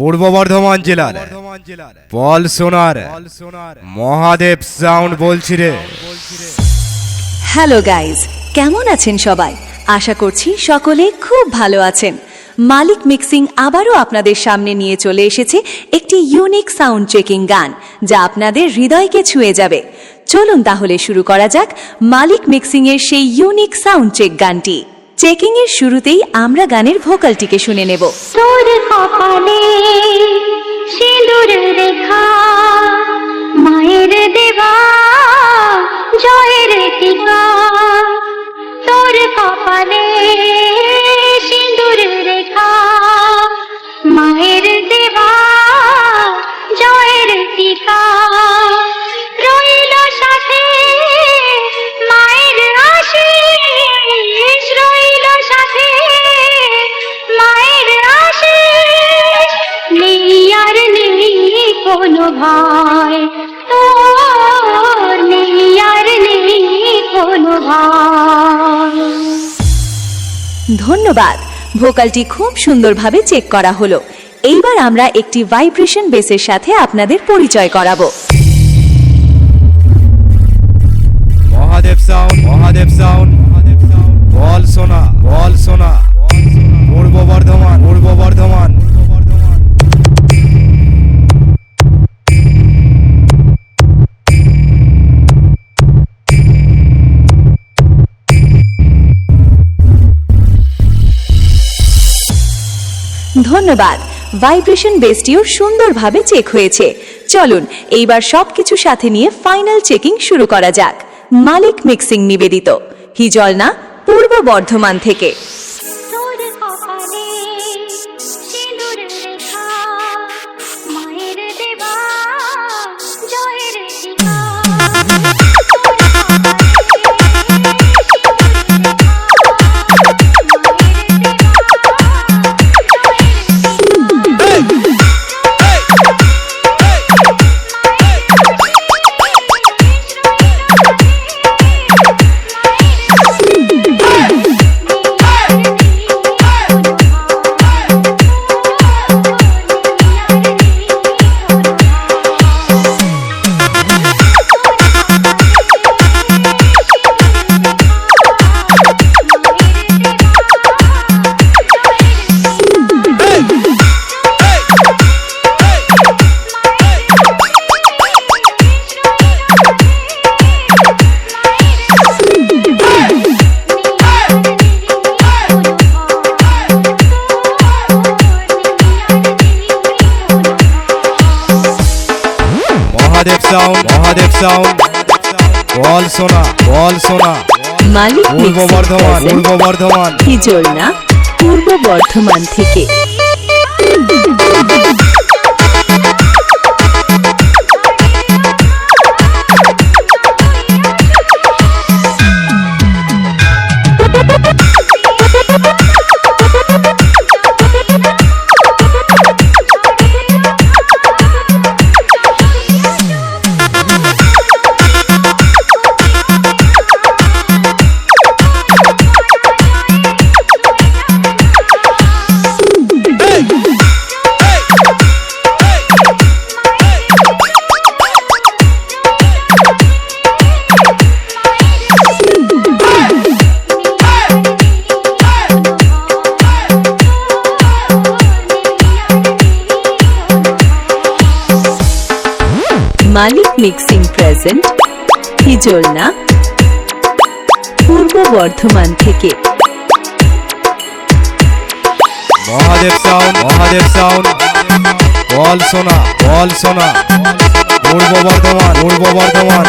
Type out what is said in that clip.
পূর্ব বর্ধমান জেলার পলসোনার মহাদেব সাউন্ড বলছি রে। হ্যালো গাইজ, কেমন আছেন সবাই? আশা করছি সকলে খুব ভালো আছেন। মালিক মিক্সিং আবারও আপনাদের সামনে নিয়ে চলে এসেছে একটি ইউনিক সাউন্ড চেকিং গান, যা আপনাদের হৃদয়কে ছুঁয়ে যাবে। চলুন তাহলে শুরু করা যাক মালিক মিক্সিং এর সেই ইউনিক সাউন্ড চেক গানটি। চেকিং এর শুরুতেই আমরা গানের ভোকালটিকে শুনে নেব। তোর কপালে সিঁদুর রেখা, মায়ের দেবা জয়ের টিকা। তোর কপালে সিঁদুর রেখা, মায়ের দেবা জয়ের টিকা। রইল সাথে মায়ের আশিস, রইল সাথে মায়ের আশিস। নেই আর নেই কোনো ভয়, তোর নেই আর নেই কোনো ভয়। ধন্যবাদ, ভোকালটি খুব সুন্দরভাবে চেক করা হলো। এইবার আমরা একটি ভাইব্রেশন বেসের সাথে আপনাদের পরিচয় করাবো। মহাদেব সাউন্ড পলসোনা পূর্ব বর্ধমান ধন্যবাদ, ভাইব্রেশন বেসটিও সুন্দরভাবে চেক হয়েছে। চলুন এইবার সবকিছু সাথে নিয়ে ফাইনাল চেকিং শুরু করা যাক। মালিক মিক্সিং নিবেদিত, হিজলনা, পূর্ব বর্ধমান থেকে। তোর কপালে সিঁদুর রেখা, মায়ের দেবা জয়ের টিকা। মহাদেব সাউন্ড পলসোনা মালিক পূর্ব বর্ধমান হিজলনা, পূর্ব বর্ধমান থেকে। মালিক মিক্সিং প্রেজেন্ট, হিজলনা, পূর্ব বর্ধমান থেকে। মহাদেব সাউন্ড পলসোনা পূর্ব বর্ধমান